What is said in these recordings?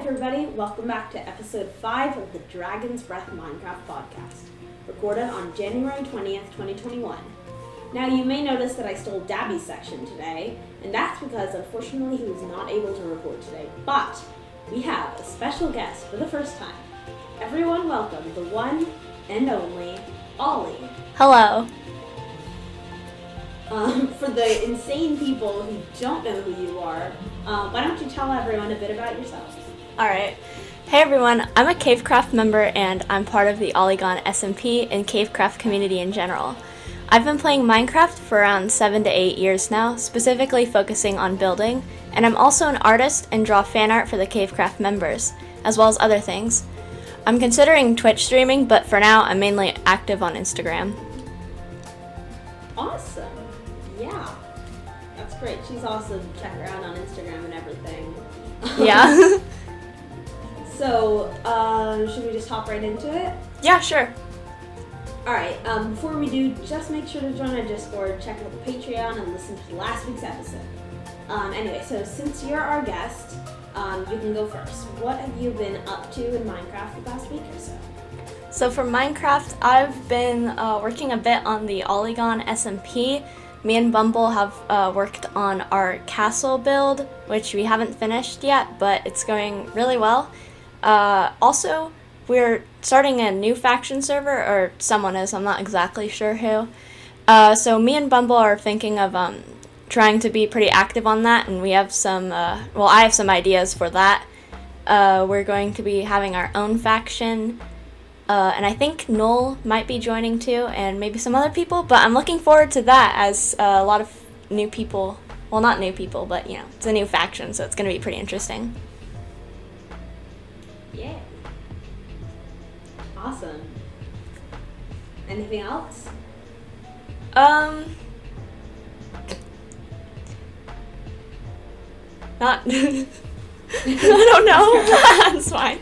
everybody, welcome back to episode 5 of the Dragon's Breath Minecraft podcast, recorded on January 20th, 2021. Now you may notice that I stole Dabby's section today, and that's because unfortunately he was not able to record today, but we have a special guest for the first time. Everyone welcome the one and only Ollie. Hello. For the insane people who don't know who you are, why don't you tell everyone a bit about yourself? Alright. Hey everyone, I'm a Cavecraft member and I'm part of the Olygon SMP and Cavecraft community in general. I've been playing Minecraft for around 7 to 8 years now, specifically focusing on building, and I'm also an artist and draw fan art for the Cavecraft members, as well as other things. I'm considering Twitch streaming, but for now I'm mainly active on Instagram. Awesome. Yeah. That's great. She's awesome. Check her out on Instagram and everything. Yeah. So, should we just hop right into it? Yeah, sure. Alright, before we do, just make sure to join our Discord, check out the Patreon, and listen to last week's episode. Anyway, so since you're our guest, you can go first. What have you been up to in Minecraft the past week or so? So for Minecraft, I've been working a bit on the Olygon SMP. Me and Bumble have worked on our castle build, which we haven't finished yet, but it's going really well. Also, we're starting a new faction server, or someone is, I'm not exactly sure who. So me and Bumble are thinking of trying to be pretty active on that, and we have some, I have some ideas for that. We're going to be having our own faction, and I think Noel might be joining too, and maybe some other people, but I'm looking forward to that as a lot of new people, well, not new people, but, you know, it's a new faction, so it's going to be pretty interesting. Yeah. Awesome. Anything else? Not, I don't know. That's fine.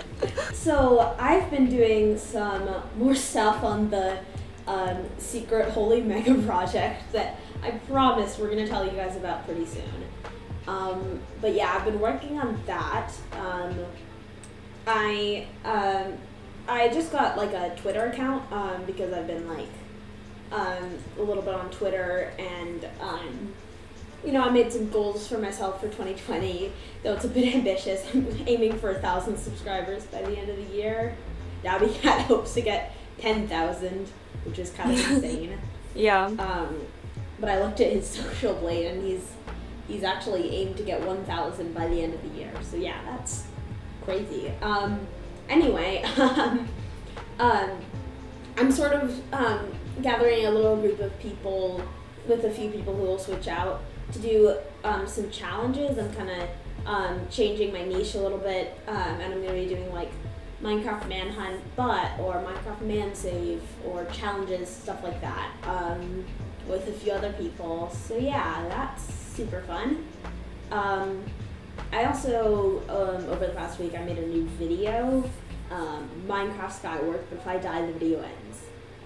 So, I've been doing some more stuff on the secret Holy Mega project that I promise we're going to tell you guys about pretty soon. But yeah, I've been working on that. I just got like a Twitter account because I've been like a little bit on Twitter, and I made some goals for myself for 2020, though it's a bit ambitious. I'm aiming for 1,000 subscribers by the end of the year. Dabbycat hopes to get 10,000, which is kind of insane. Yeah. But I looked at his social blade, and he's actually aimed to get 1,000 by the end of the year. So yeah, that's crazy. Anyway, I'm sort of gathering a little group of people with a few people who will switch out to do some challenges. I'm kind of changing my niche a little bit, and I'm going to be doing like Minecraft Manhunt, or Minecraft Man Save, or challenges, stuff like that, with a few other people. So yeah, that's super fun. I also, over the past week, I made a new video, Minecraft Skyward, but if I die, the video ends.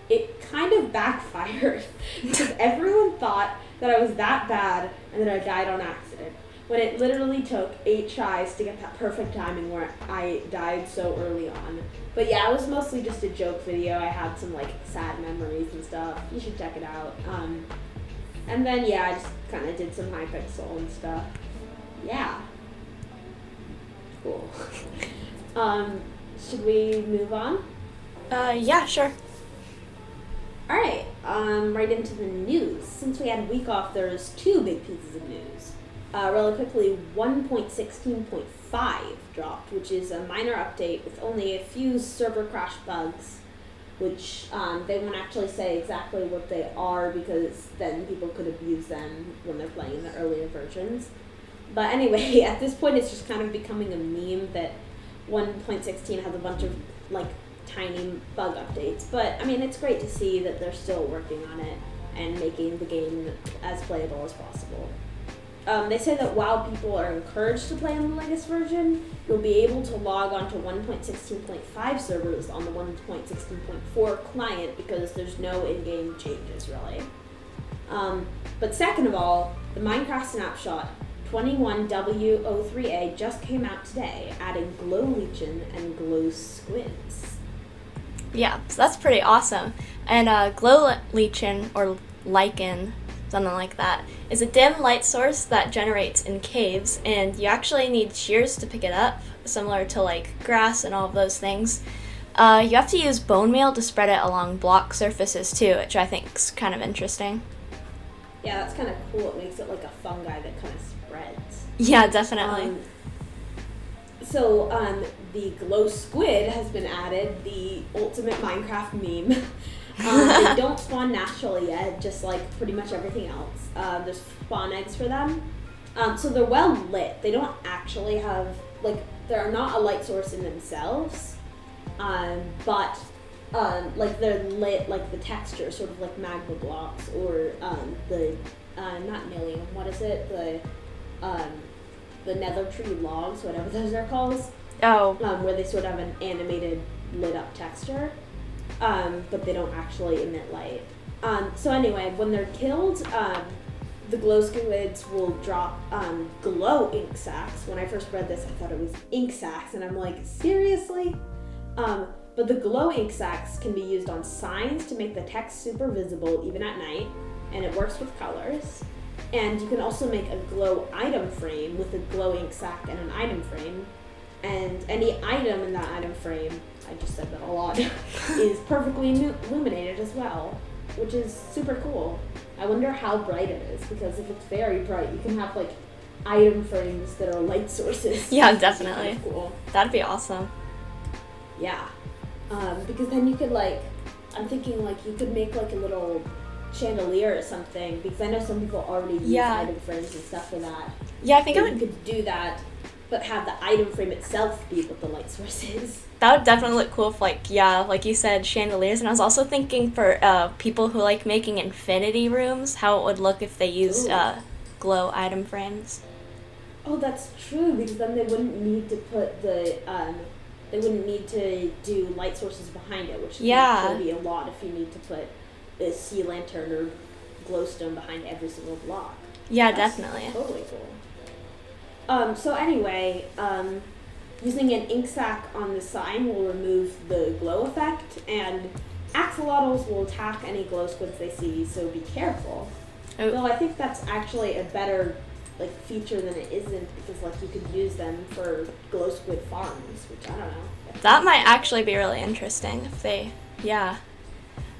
It kind of backfired, because everyone thought that I was that bad and that I died on accident, when it literally took 8 tries to get that perfect timing where I died so early on. But yeah, it was mostly just a joke video. I had some like sad memories and stuff. You should check it out. And then yeah, I just kind of did some Hypixel and stuff. Yeah. Cool. Should we move on? Yeah, sure. Alright, right into the news. Since we had a week off, there's 2 big pieces of news. Really quickly, 1.16.5 dropped, which is a minor update with only a few server crash bugs, which they won't actually say exactly what they are, because then people could abuse them when they're playing the earlier versions. But anyway, at this point, it's just kind of becoming a meme that 1.16 has a bunch of like tiny bug updates. But I mean, it's great to see that they're still working on it and making the game as playable as possible. They say that while people are encouraged to play on the latest version, you'll be able to log on to 1.16.5 servers on the 1.16.4 client, because there's no in-game changes really. But second of all, the Minecraft snapshot 21W03A just came out today, adding glow lichen and glow squids. Yeah, so that's pretty awesome. And glow lichen, or lichen, something like that, is a dim light source that generates in caves, and you actually need shears to pick it up, similar to like grass and all of those things. You have to use bone meal to spread it along block surfaces too, which I think is kind of interesting. Yeah, that's kind of cool. It makes it like a fungi that kind of spreads. Yeah, definitely. So the glow squid has been added, the ultimate Minecraft meme. They don't spawn naturally yet, just like pretty much everything else. There's spawn eggs for them. So they're well lit. They don't actually have, like, they're not a light source in themselves, but like they're lit, like the texture, sort of like magma blocks, or not nilium, what is it? The nether tree logs, whatever those are called. Oh. Where they sort of have an animated lit up texture, but they don't actually emit light. So anyway, when they're killed, the glow squids will drop glow ink sacs. When I first read this, I thought it was ink sacs, and I'm like, seriously? But the glow ink sacs can be used on signs to make the text super visible even at night, and it works with colors. And you can also make a glow item frame with a glow ink sac and an item frame. And any item in that item frame, I just said that a lot, is perfectly illuminated as well, which is super cool. I wonder how bright it is, because if it's very bright, you can have like item frames that are light sources. Yeah, definitely. Kind of cool. That'd be awesome. Yeah. Because then you could I'm thinking you could make like a little chandelier or something, because I know some people already use item frames and stuff for that. Yeah, I think you could do that, but have the item frame itself be what the light source is. That would definitely look cool if, like you said, chandeliers. And I was also thinking for people who like making infinity rooms, how it would look if they used glow item frames. Oh, that's true, because then they wouldn't need to put they wouldn't need to do light sources behind it, which can actually be a lot if you need to put a sea lantern or glowstone behind every single block. Yeah, That's definitely. Totally cool. So anyway, using an ink sac on the sign will remove the glow effect, and axolotls will attack any glow squids they see, so be careful. Oh. Though I think that's actually a better feature than it isn't, because you could use them for glow squid farms, which I don't know. That might actually be really interesting if they,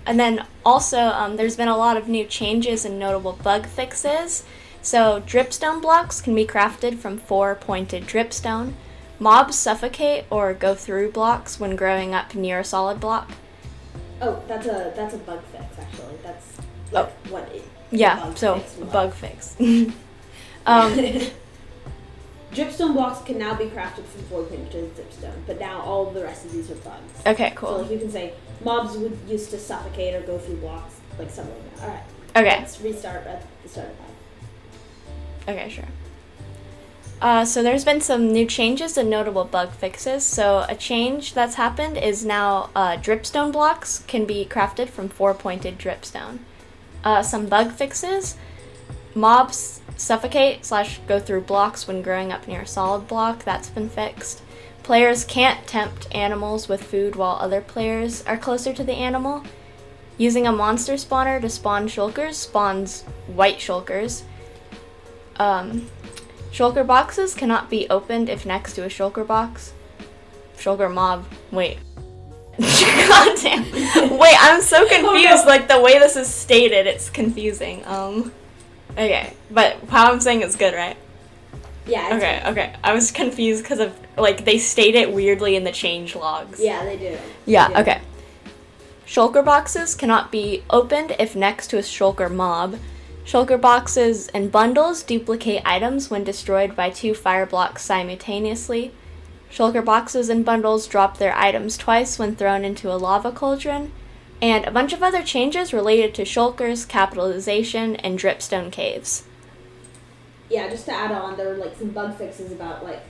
And then also, there's been a lot of new changes and notable bug fixes. So dripstone blocks can be crafted from 4 pointed dripstone. Mobs suffocate or go through blocks when growing up near a solid block. Oh, that's a bug fix, actually. That's what it. Yeah, so bug fix. Dripstone blocks can now be crafted from 4 pointed dripstone, but now all of the rest of these are bugs. Okay, cool. So you can say mobs would used to suffocate or go through blocks, something like that. All right. Okay. Let's restart at the start of that. Okay, sure. So there's been some new changes and notable bug fixes. So a change that's happened is now dripstone blocks can be crafted from 4 pointed dripstone. Some bug fixes: mobs suffocate / go through blocks when growing up near a solid block. That's been fixed. Players can't tempt animals with food while other players are closer to the animal. Using a monster spawner to spawn shulkers spawns white shulkers. Shulker boxes cannot be opened if next to a shulker box. Shulker mob. Wait. God damn. Wait, I'm so confused. The way this is stated, it's confusing. Okay, but how I'm saying it's good, right? Yeah. Okay. I was confused because of, they state it weirdly in the change logs. Yeah, they do. Yeah, okay. Shulker boxes cannot be opened if next to a shulker mob. Shulker boxes and bundles duplicate items when destroyed by 2 fire blocks simultaneously. Shulker boxes and bundles drop their items twice when thrown into a lava cauldron. And a bunch of other changes related to shulkers, capitalization, and dripstone caves. Yeah, just to add on, there were some bug fixes about pointed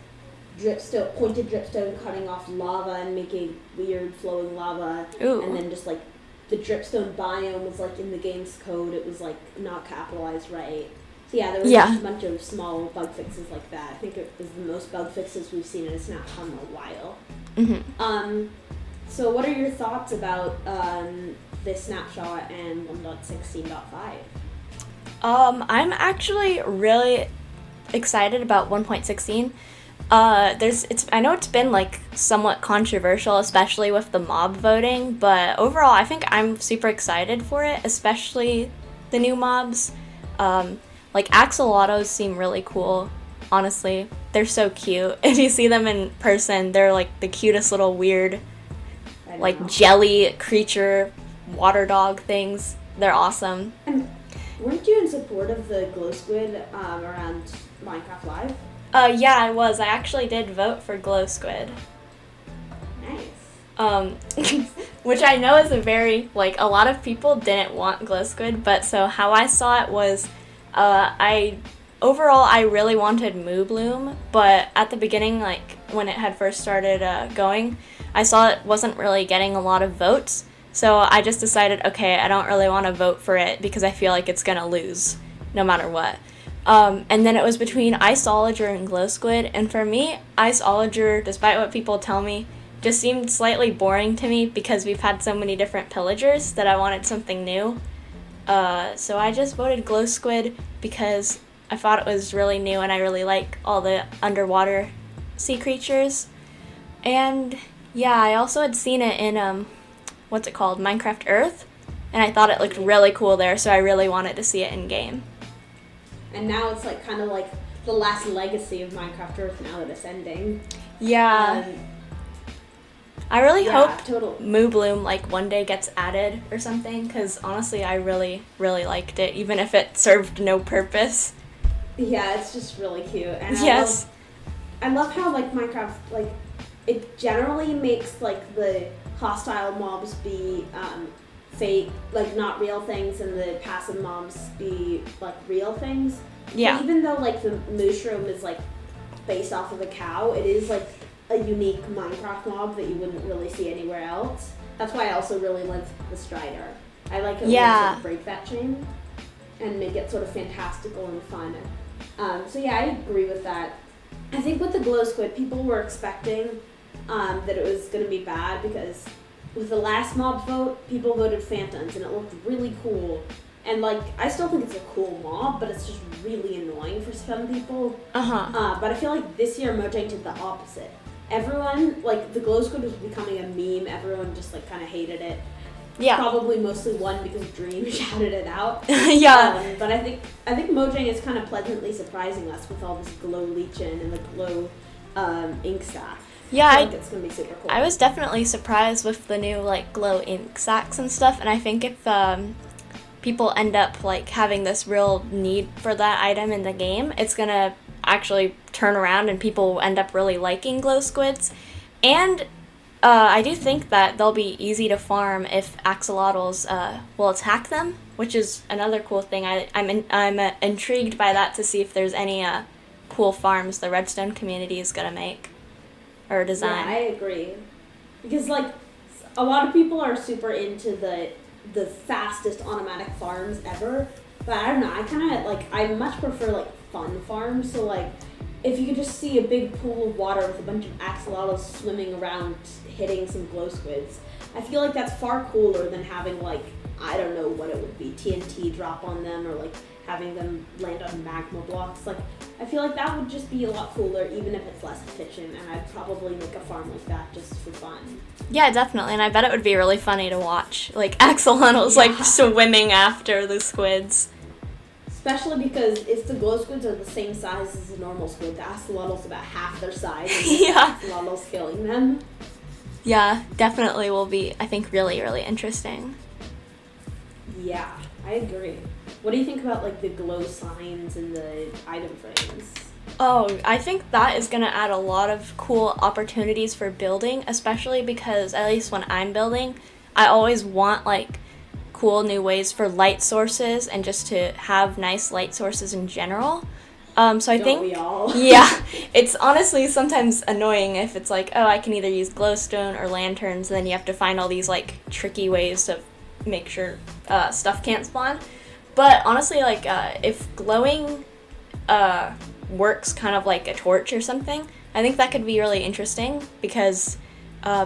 dripstone cutting off lava and making weird flowing lava. Ooh. And then just the dripstone biome was in the game's code, it was not capitalized right. So yeah, there was Yeah. just a bunch of small bug fixes like that. I think it was the most bug fixes we've seen in a Snapshot in a while. Mm-hmm. So what are your thoughts about this Snapshot and 1.16.5? I'm actually really excited about 1.16. I know it's been like somewhat controversial, especially with the mob voting, but overall I think I'm super excited for it, especially the new mobs. Like axolotls seem really cool, honestly. They're so cute. If you see them in person, they're like the cutest little weird like jelly creature water dog things. They're awesome. And weren't you in support of the glow squid around Minecraft Live? Yeah, I was. I actually did vote for glow squid. Nice. Which I know is a very, like, a lot of people didn't want glow squid, but so how I saw it was, overall I really wanted Moo Bloom, but at the beginning, like, when it had first started going, I saw it wasn't really getting a lot of votes, so I just decided, okay, I don't really want to vote for it because I feel like it's gonna lose, no matter what. And then it was between Iceologer and Glow Squid, and for me, Iceologer, despite what people tell me, just seemed slightly boring to me because we've had so many different pillagers that I wanted something new. So I just voted Glow Squid because I thought it was really new and I really like all the underwater sea creatures. And yeah, I also had seen it in, what's it called, Minecraft Earth, and I thought it looked really cool there, so I really wanted to see it in game. And now it's like kind of like the last legacy of Minecraft Earth now that it's ending. Yeah. I really hope totally. Moo Bloom like one day gets added or something, because honestly I really, really liked it, even if it served no purpose. Yeah, it's just really cute. And yes. I love how like Minecraft, like, it generally makes like the hostile mobs be fake, like not real things, and the passive mobs be like real things. Yeah. But even though like the mushroom is like based off of a cow, it is like a unique Minecraft mob that you wouldn't really see anywhere else. That's why I also really love the Strider. I like it when they sort of break that chain and make it sort of fantastical and fun. So yeah, I agree with that. I think with the glow squid, people were expecting that it was going to be bad because with the last mob vote, people voted Phantoms and it looked really cool. And like, I still think it's a cool mob, but it's just really annoying for some people. But I feel like this year Mojang did the opposite. Everyone, like, the glow squid was becoming a meme. Everyone just like kind of hated it. Yeah. Probably mostly one because Dream shouted it out. Yeah. But I think Mojang is kind of pleasantly surprising us with all this glow leechin and the glow ink sack. Yeah, I think it's gonna be super cool. I was definitely surprised with the new like glow ink sacks and stuff, and I think if people end up like having this real need for that item in the game, it's gonna actually turn around and people will end up really liking glow squids. And I do think that they'll be easy to farm if axolotls will attack them, which is another cool thing. I'm intrigued by that to see if there's any cool farms the redstone community is gonna make or design. Yeah, I agree. Because like a lot of people are super into the fastest automatic farms ever, but I don't know, I much prefer like fun farms. So like if you could just see a big pool of water with a bunch of axolotls swimming around hitting some glow squids, I feel like that's far cooler than having like, I don't know what it would be, TNT drop on them or like having them land on magma blocks. Like, I feel like that would just be a lot cooler even if it's less efficient, and I'd probably make a farm like that just for fun. Yeah, definitely, and I bet it would be really funny to watch, like axolotls like swimming after the squids. Especially because if the glow squids are the same size as a normal squid, the axolotls about half their size, and the axolotls killing them. Yeah, definitely will be, I think, really, really interesting. Yeah, I agree. What do you think about like the glow signs and the item frames? Oh, I think that is going to add a lot of cool opportunities for building, especially because, at least when I'm building, I always want like cool new ways for light sources and just to have nice light sources in general. So I think, we all? Yeah, it's honestly sometimes annoying if it's like, oh, I can either use glowstone or lanterns, and then you have to find all these like tricky ways to make sure stuff can't spawn. But honestly, like, if glowing works kind of like a torch or something, I think that could be really interesting because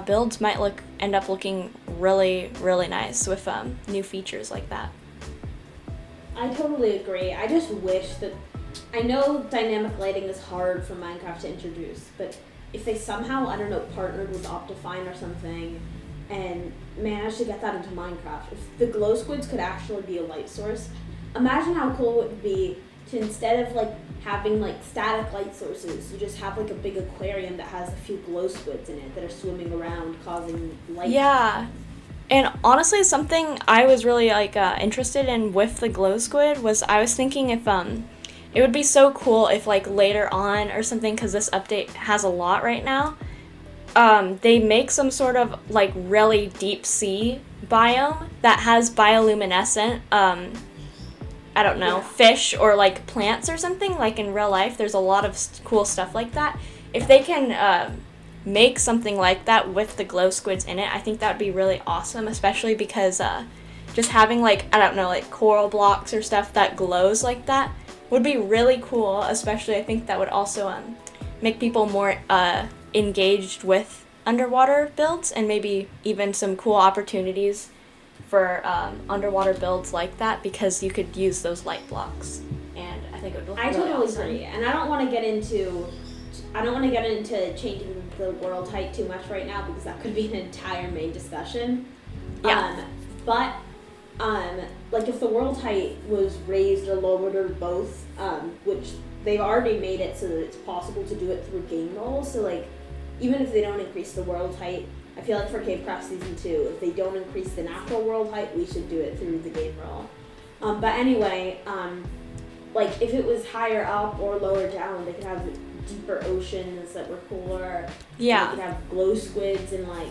builds might end up looking really, really nice with new features like that. I totally agree. I just wish that, I know dynamic lighting is hard for Minecraft to introduce, but if they somehow, I don't know, partnered with Optifine or something and managed to get that into Minecraft, if the glow squids could actually be a light source, imagine how cool it would be to, instead of like having like static light sources, you just have like a big aquarium that has a few glow squids in it that are swimming around causing light. Yeah. And honestly, something I was really like interested in with the glow squid was I was thinking if it would be so cool if like later on or something, because this update has a lot right now, they make some sort of like really deep sea biome that has bioluminescent I don't know, fish or like plants or something, like in real life. There's a lot of cool stuff like that. If they can make something like that with the glow squids in it, I think that would be really awesome, especially because just having like, I don't know, like coral blocks or stuff that glows like that would be really cool. Especially I think that would also make people more engaged with underwater builds, and maybe even some cool opportunities for underwater builds like that, because you could use those light blocks, and I think it would look really totally awesome. agree, and I don't want to get into changing the world height too much right now, because that could be an entire main discussion. Yeah. But like if the world height was raised or lowered or both, which they've already made it so that it's possible to do it through game roles. So like, even if they don't increase the world height, I feel like for Cavecraft Season 2, if they don't increase the natural world height, we should do it through the game roll. But anyway, like if it was higher up or lower down, they could have deeper oceans that were cooler. Yeah. They could have glow squids and like,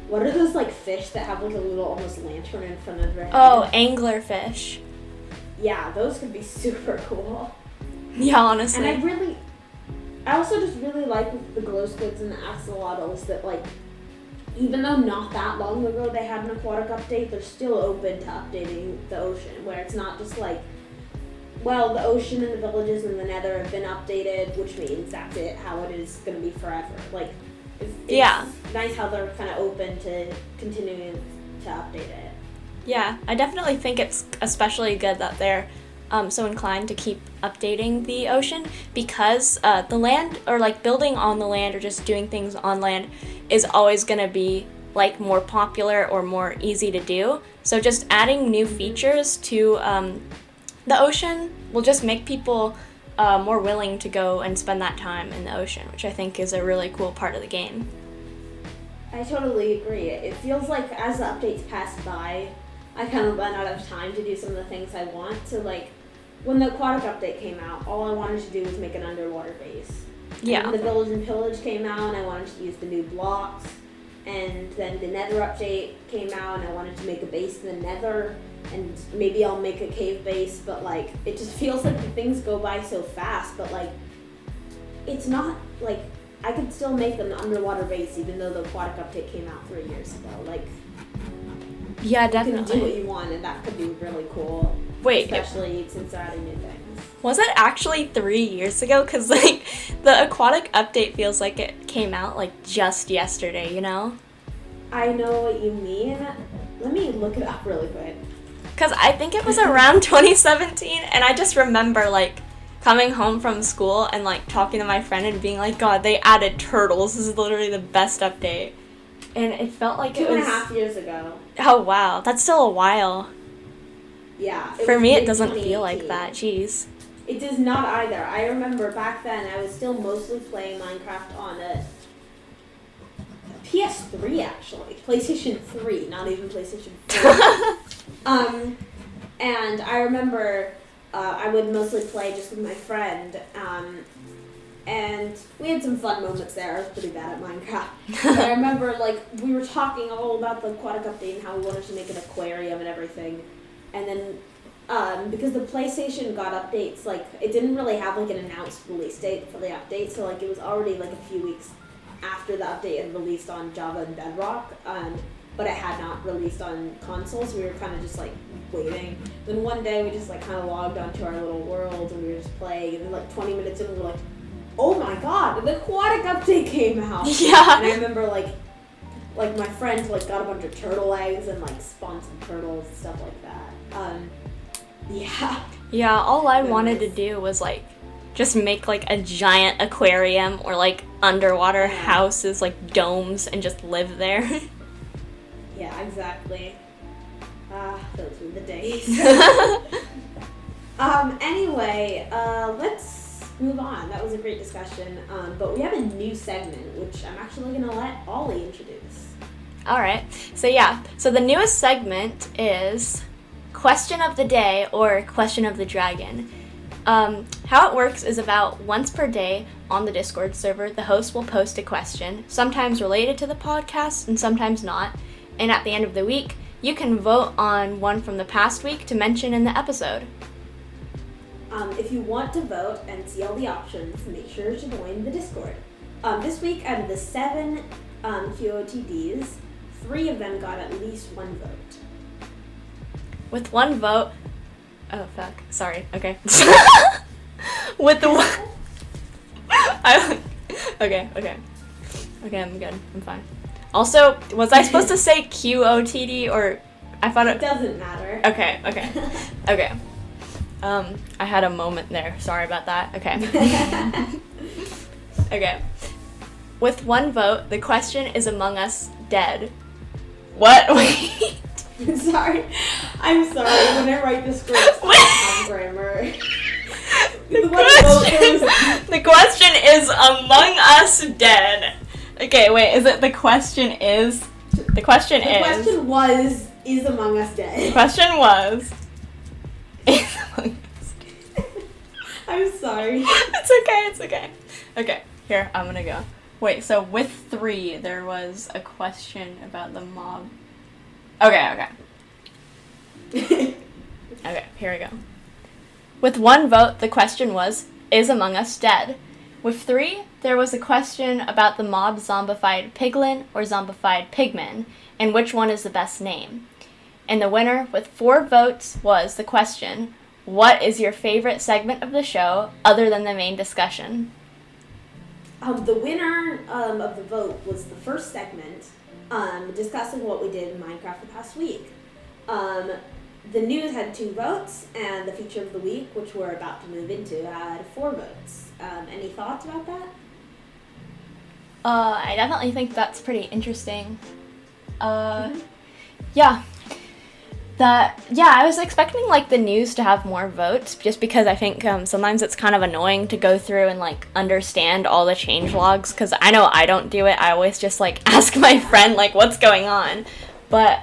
what are those like fish that have like a little almost lantern in front of their head? Oh, anglerfish. Yeah, those could be super cool. Yeah, honestly. And I also just really like with the glow squids and the axolotls that like, even though not that long ago they had an aquatic update, they're still open to updating the ocean, where it's not just like, well, the ocean and the villages in the Nether have been updated, which means that's it, how it is going to be forever. Like, it's nice how they're kind of open to continuing to update it. Yeah, I definitely think it's especially good that they're so inclined to keep updating the ocean, because the land, or like building on the land or just doing things on land, is always going to be like more popular or more easy to do. So just adding new features to the ocean will just make people more willing to go and spend that time in the ocean, which I think is a really cool part of the game. I totally agree. It feels like as the updates pass by, I kind of run out of time to do some of the things I want. So like, when the aquatic update came out, all I wanted to do was make an underwater base. Yeah. And when the Village and Pillage came out, and I wanted to use the new blocks. And then the Nether update came out, and I wanted to make a base in the Nether. And maybe I'll make a cave base, but like, it just feels like the things go by so fast. But like, it's not like, I could still make an underwater base even though the aquatic update came out 3 years ago. Like, yeah, you definitely. can do what you want, and that could be really cool. Wait, especially since they're adding new things. Was it actually 3 years ago? Because like, the aquatic update feels like it came out like just yesterday, you know? I know what you mean. Let me look it up really quick. Because I think it was around 2017, and I just remember like coming home from school and like talking to my friend and being like, God, they added turtles. This is literally the best update. And it felt like it was 2.5 years ago. Oh wow, that's still a while. Yeah. For me, it doesn't feel like that. Jeez. It does not either. I remember back then I was still mostly playing Minecraft on a PS3 actually. PlayStation 3, not even PlayStation 4. And I remember I would mostly play just with my friend. And we had some fun moments there. I was pretty bad at Minecraft. But I remember like we were talking all about the aquatic update and how we wanted to make an aquarium and everything. And then because the PlayStation got updates, like it didn't really have like an announced release date for the update, so like it was already like a few weeks after the update had released on Java and Bedrock. But but it had not released on console, so we were kind of just like waiting. Then one day we just like kind of logged onto our little world and we were just playing, and then like 20 minutes in we were like, oh my god, the aquatic update came out. Yeah. And I remember like my friends like got a bunch of turtle eggs and like spawned some turtles and stuff like that. Yeah. Yeah, all I wanted to do was like just make like a giant aquarium or like underwater houses, like domes, and just live there. Yeah, exactly. Those were the days. Anyway, let's move on. That was a great discussion. But we have a new segment, which I'm actually going to let Ollie introduce. All right. So the newest segment is Question of the Day or Question of the Dragon. How it works is about once per day on the Discord server, the host will post a question, sometimes related to the podcast and sometimes not. And at the end of the week, you can vote on one from the past week to mention in the episode. If you want to vote and see all the options, make sure to join the Discord. This week, out of the 7 QOTDs, 3 of them got at least 1 vote. With 1 vote... Oh, fuck. Sorry. Okay. With the one... Okay, I'm good. I'm fine. Also, was I supposed to say QOTD or... I thought it doesn't matter. Okay. I had a moment there. Sorry about that. Okay. Okay. With 1 vote, the question is Among Us dead? What? Wait. I'm sorry. When I write the script, I have grammar. The question is Among Us dead? Okay, wait. Is it the question is? The question was, is Among Us dead? The question was, is Among Us dead? I'm sorry. It's okay. Okay, here, I'm gonna go. Wait, so with 3, there was a question about the mob. Okay. Okay, here we go. With 1 vote, the question was, is Among Us dead? With 3, there was a question about the mob zombified piglin or zombified pigman, and which one is the best name. And the winner, with 4 votes, was the question, what is your favorite segment of the show, other than the main discussion? The winner of the vote was the first segment, discussing what we did in Minecraft the past week. The news had 2 votes, and the feature of the week, which we're about to move into, had 4 votes. Any thoughts about that? I definitely think that's pretty interesting. Yeah. I was expecting like the news to have more votes, just because I think sometimes it's kind of annoying to go through and like understand all the change logs, because I know I don't do it. I always just like ask my friend like what's going on. But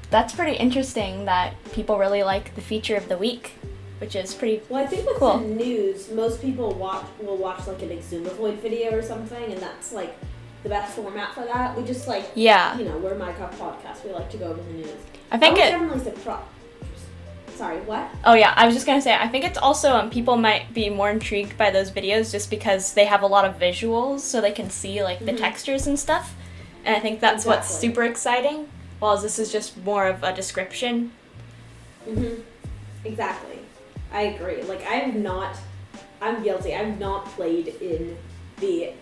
that's pretty interesting that people really like the feature of the week, which is pretty cool. Well, I think with the news, most people will watch like an Exumavoid video or something, and that's like the best format for that. We just like, we're a Minecraft podcast. We like to go over the news. I think definitely surprised. Sorry, what? Oh yeah, I was just gonna say, I think it's also, people might be more intrigued by those videos just because they have a lot of visuals, so they can see like the textures and stuff. And I think that's what's super exciting, while this is just more of a description. Exactly. I agree. Like, I'm guilty. I've not played in the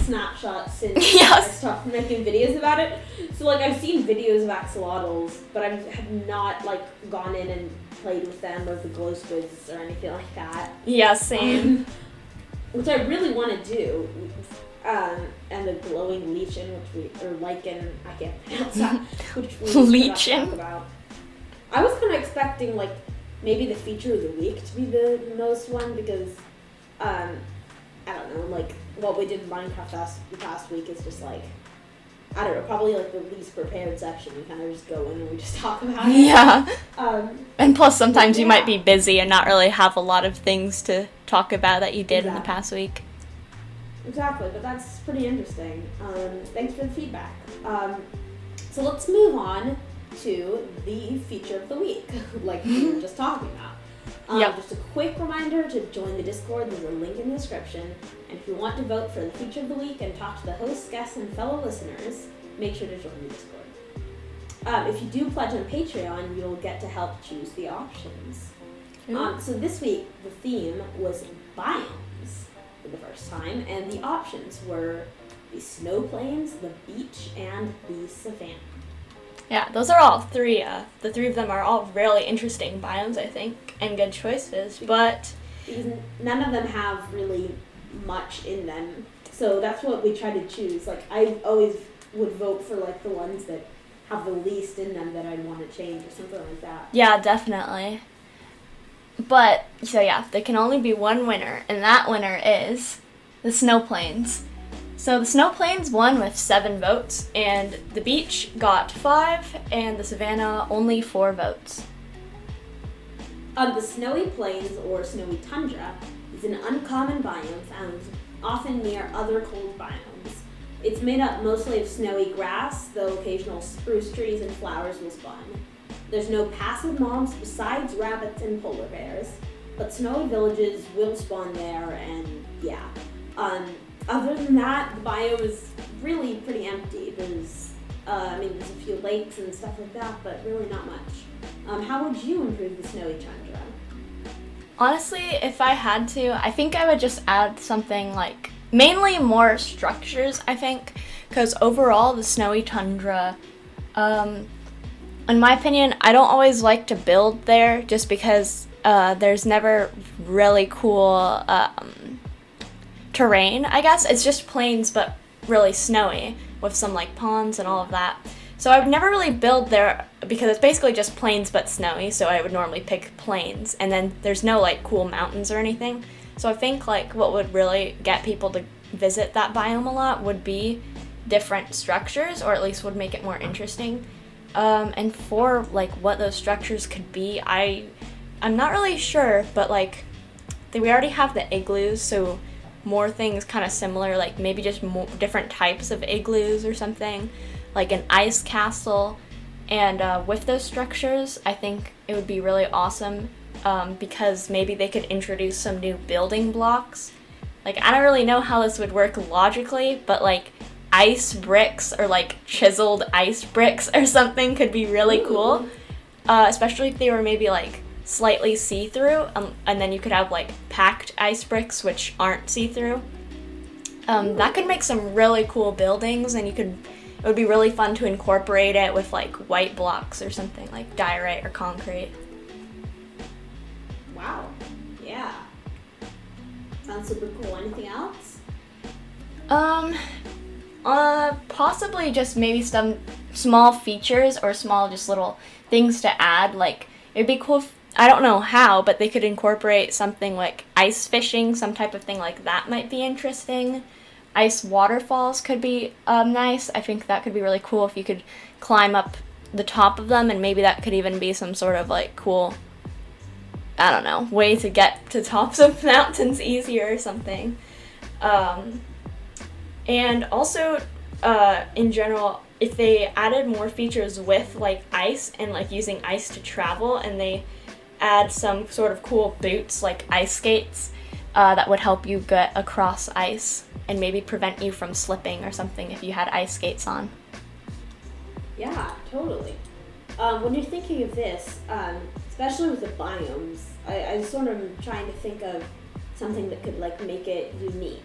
snapshot since I stopped making videos about it. So like I've seen videos of axolotls, but I have not like gone in and played with them or the glow squids or anything like that. Yeah, same. Which I really want to do. And the glowing lichen, lichen, I can't pronounce that. Which we lichen. About. I was kind of expecting like maybe the feature of the week to be the most one, because I don't know, like what we did in Minecraft the past week is just like, I don't know, probably like the least prepared section. We kind of just go in and we just talk about it. Yeah. And plus sometimes you might be busy and not really have a lot of things to talk about that you did in the past week. Exactly, but that's pretty interesting. Thanks for the feedback. So let's move on to the feature of the week, like we were just talking about. Just a quick reminder to join the Discord. There's a link in the description. And if you want to vote for the feature of the week and talk to the hosts, guests, and fellow listeners, make sure to join the Discord. If you do pledge on Patreon, you'll get to help choose the options. So this week, the theme was biomes for the first time, and the options were the snow plains, the beach, and the savanna. Yeah, those are all three. The three of them are all really interesting biomes, I think, and good choices, but because none of them have really much in them. So that's what we try to choose. Like, I always would vote for, like, the ones that have the least in them that I'd want to change or something like that. Yeah, definitely. But, so yeah, there can only be one winner, and that winner is the snow plains. So the snow plains won with 7 votes, and the beach got 5, and the savanna only 4 votes. The snowy plains, or snowy tundra, is an uncommon biome found often near other cold biomes. It's made up mostly of snowy grass, though occasional spruce trees and flowers will spawn. There's no passive mobs besides rabbits and polar bears, but snowy villages will spawn there, and yeah. Other than that, the biome is really pretty empty. There's a few lakes and stuff like that, but really not much. How would you improve the snowy tundra? Honestly, if I had to, I think I would just add something like, mainly more structures, I think, because overall the snowy tundra, in my opinion, I don't always like to build there just because there's never really cool terrain, I guess. It's just plains but really snowy with some like ponds and all of that. So I would never really build there because it's basically just plains but snowy, so I would normally pick plains, and then there's no like cool mountains or anything. So I think like what would really get people to visit that biome a lot would be different structures, or at least would make it more interesting. And for like what those structures could be, I'm not really sure, but like we already have the igloos, so more things kind of similar, like maybe just more different types of igloos or something, like an ice castle. And with those structures, I think it would be really awesome because maybe they could introduce some new building blocks. Like, I don't really know how this would work logically, but like ice bricks or like chiseled ice bricks or something could be really cool, especially if they were maybe like slightly see-through, and then you could have like packed ice bricks which aren't see-through. That could make some really cool buildings, and it would be really fun to incorporate it with like white blocks or something, like diorite or concrete. Wow. Yeah. Sounds super cool. Anything else? Possibly just maybe some small features or small just little things to add. Like, it'd be cool if, I don't know how, but they could incorporate something like ice fishing, some type of thing like that might be interesting. Ice waterfalls could be nice. I think that could be really cool if you could climb up the top of them, and maybe that could even be some sort of like cool, I don't know, way to get to tops of mountains easier or something. And also, in general, if they added more features with like ice and like using ice to travel, and they add some sort of cool boots like ice skates that would help you get across ice and maybe prevent you from slipping or something if you had ice skates on. Yeah, totally. When you're thinking of this, especially with the biomes, I sort of am trying to think of something that could like make it unique.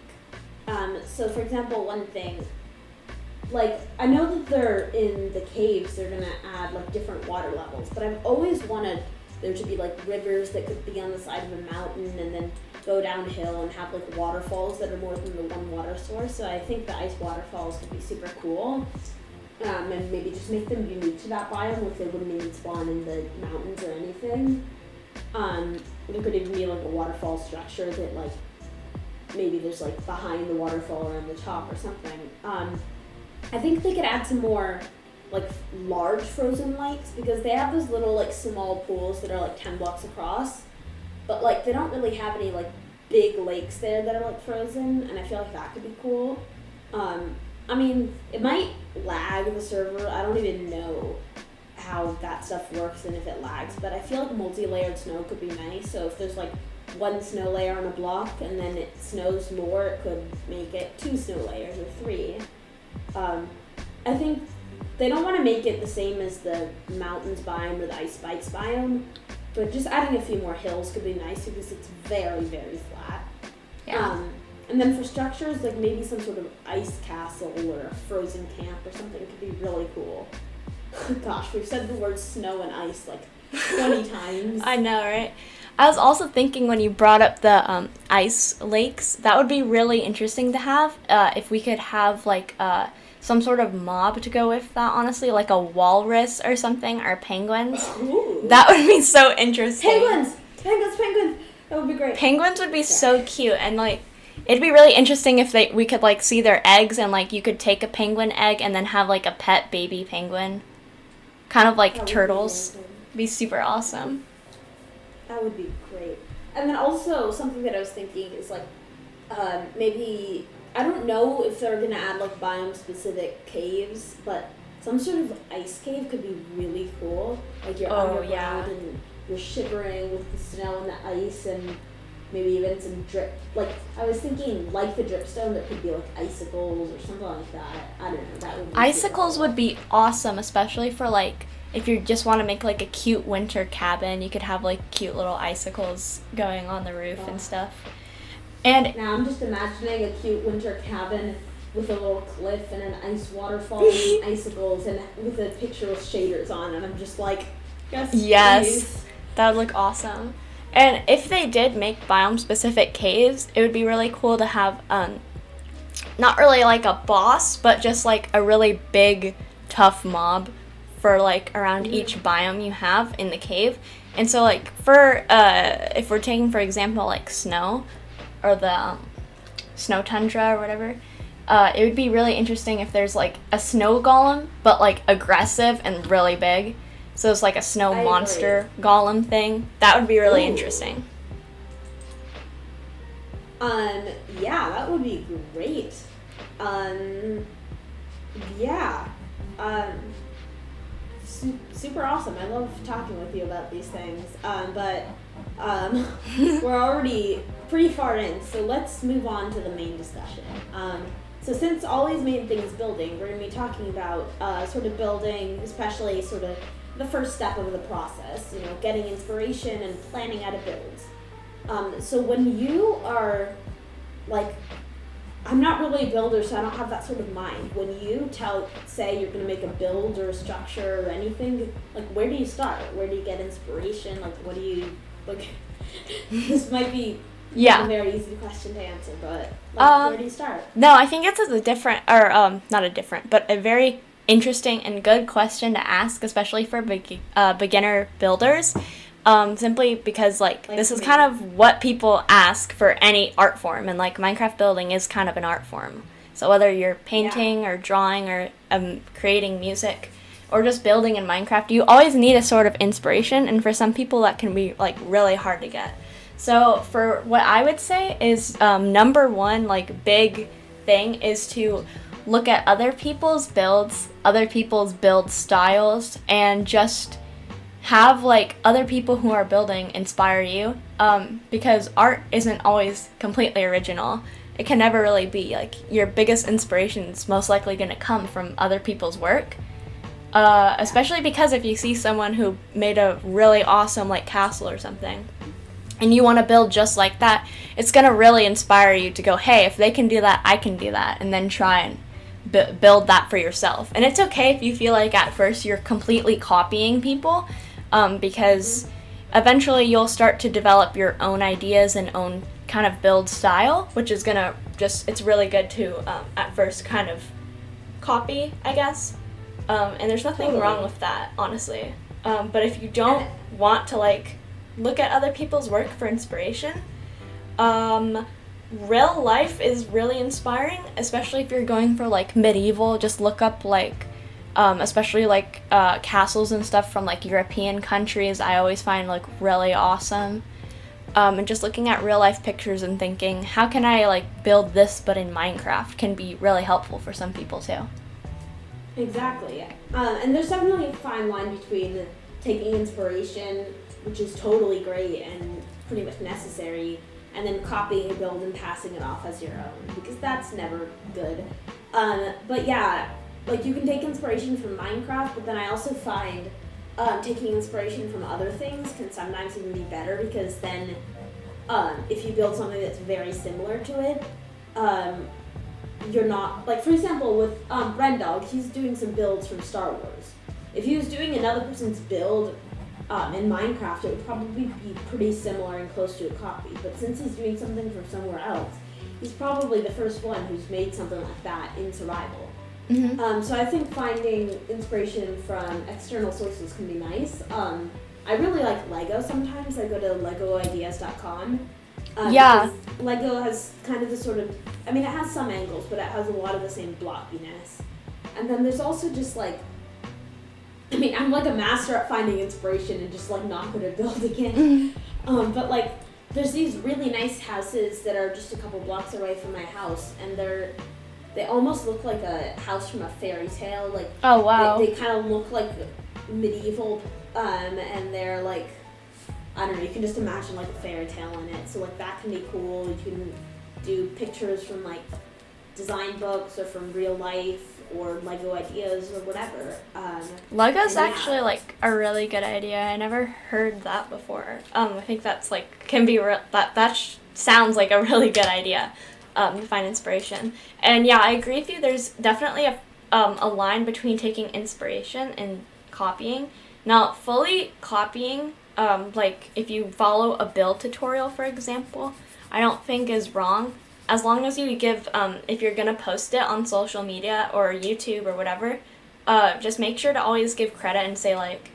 So for example, one thing, like, I know that they're in the caves, they're gonna add like different water levels, but I've always wanted there to be like rivers that could be on the side of a mountain and then go downhill and have like waterfalls that are more than the one water source. So I think the ice waterfalls could be super cool. And maybe just make them unique to that biome if they wouldn't even spawn in the mountains or anything. There could even be like a waterfall structure that like maybe there's like behind the waterfall or on the top or something. I think they could add some more like large frozen lakes, because they have those little like small pools that are like 10 blocks across, but like they don't really have any like big lakes there that are like frozen, and I feel like that could be cool. I mean, it might lag the server. I don't even know how that stuff works and if it lags, but I feel like multi-layered snow could be nice. So if there's like one snow layer on a block and then it snows more, it could make it 2 snow layers or 3. I think they don't want to make it the same as the mountains biome or the ice spikes biome, but just adding a few more hills could be nice because it's very, very flat. Yeah. And then for structures, like maybe some sort of ice castle or a frozen camp or something could be really cool. Gosh, we've said the words snow and ice like 20 times. I know, right? I was also thinking when you brought up the ice lakes, that would be really interesting to have if we could have like some sort of mob to go with that, honestly, like a walrus or something, or penguins. Ooh. That would be so interesting. Penguins! That would be great. Penguins would be so cute, and like it'd be really interesting if we could like see their eggs, and like you could take a penguin egg and then have like a pet baby penguin, kind of like turtles. Be super awesome. That would be great. And then also something that I was thinking is like maybe, I don't know if they're gonna add like biome specific caves, but some sort of ice cave could be really cool. Like you're underground and you're shivering with the snow and the ice, and maybe even some drip. Like I was thinking, like the dripstone, there could be like icicles or something like that. I don't know. That would be icicles would be awesome, especially for like if you just want to make like a cute winter cabin. You could have like cute little icicles going on the roof and stuff. And now I'm just imagining a cute winter cabin with a little cliff and an ice waterfall and icicles, and with a picture with shaders on, and I'm just like, yes, please. That would look awesome. And if they did make biome-specific caves, it would be really cool to have, not really like a boss, but just like a really big, tough mob for like around each biome you have in the cave. And so like for, if we're taking, for example, like snow, or the snow tundra or whatever, it would be really interesting if there's like a snow golem, but like aggressive and really big. So it's like a snow monster golem thing. That would be really interesting. Yeah, that would be great. Yeah. Super awesome. I love talking with you about these things. But we're already pretty far in, so let's move on to the main discussion. So since Ollie's main thing is building, we're going to be talking about sort of building, especially sort of the first step of the process, getting inspiration and planning out a build. So when you are like, I'm not really a builder, so I don't have that sort of mind. When you say you're going to make a build or a structure or anything, like where do you start? Where do you get inspiration? Like what do you, like, this might be a very easy question to answer, but like, where do you start? No, I think it's a very interesting and good question to ask, especially for beginner builders. Simply because like this is kind of what people ask for any art form, and like Minecraft building is kind of an art form. So whether you're painting or drawing or creating music or just building in Minecraft, you always need a sort of inspiration, and for some people that can be like really hard to get. So for what I would say is number one like big thing is to look at other people's builds, other people's build styles, and just have like other people who are building inspire you, because art isn't always completely original. It can never really be. Like your biggest inspiration is most likely going to come from other people's work, especially because if you see someone who made a really awesome like castle or something and you want to build just like that, it's going to really inspire you to go, hey, if they can do that, I can do that, and then try and build that for yourself. And it's okay if you feel like at first you're completely copying people, because eventually you'll start to develop your own ideas and own kind of build style, which is gonna it's really good to at first kind of copy, I guess. And there's nothing wrong with that, honestly. But if you don't want to like look at other people's work for inspiration, real life is really inspiring, especially if you're going for like medieval. Just look up like especially like castles and stuff from like European countries. I always find like really awesome. And just looking at real life pictures and thinking, how can I like build this but in Minecraft, can be really helpful for some people too. Exactly. And there's definitely a fine line between taking inspiration, which is totally great and pretty much necessary, and then copying a build and passing it off as your own, because that's never good. But yeah, like you can take inspiration from Minecraft, but then I also find taking inspiration from other things can sometimes even be better, because then if you build something that's very similar to it, you're not, like for example with Brendog, he's doing some builds from Star Wars. If he was doing another person's build in Minecraft, it would probably be pretty similar and close to a copy. But since he's doing something from somewhere else, he's probably the first one who's made something like that in survival. Mm-hmm. So I think finding inspiration from external sources can be nice. I really like Lego sometimes. I go to yt.quality. Yeah. Lego has kind of the sort of, I mean, it has some angles, but it has a lot of the same blockiness. And then there's also just like, I mean, I'm like a master at finding inspiration and just like not good at building it. But like, there's these really nice houses that are just a couple blocks away from my house, and they almost look like a house from a fairy tale. Like, oh wow, they kind of look like medieval, and they're like, I don't know, you can just imagine like a fairy tale in it. So like that can be cool. You can do pictures from like design books or from real life or Lego ideas or whatever. Lego's actually like a really good idea. I never heard that before. I think that's like can be sounds like a really good idea to find inspiration. And yeah, I agree with you. There's definitely a line between taking inspiration and copying. Now, fully copying, like if you follow a build tutorial, for example, I don't think is wrong. As long as you give, if you're going to post it on social media or YouTube or whatever, just make sure to always give credit and say, like,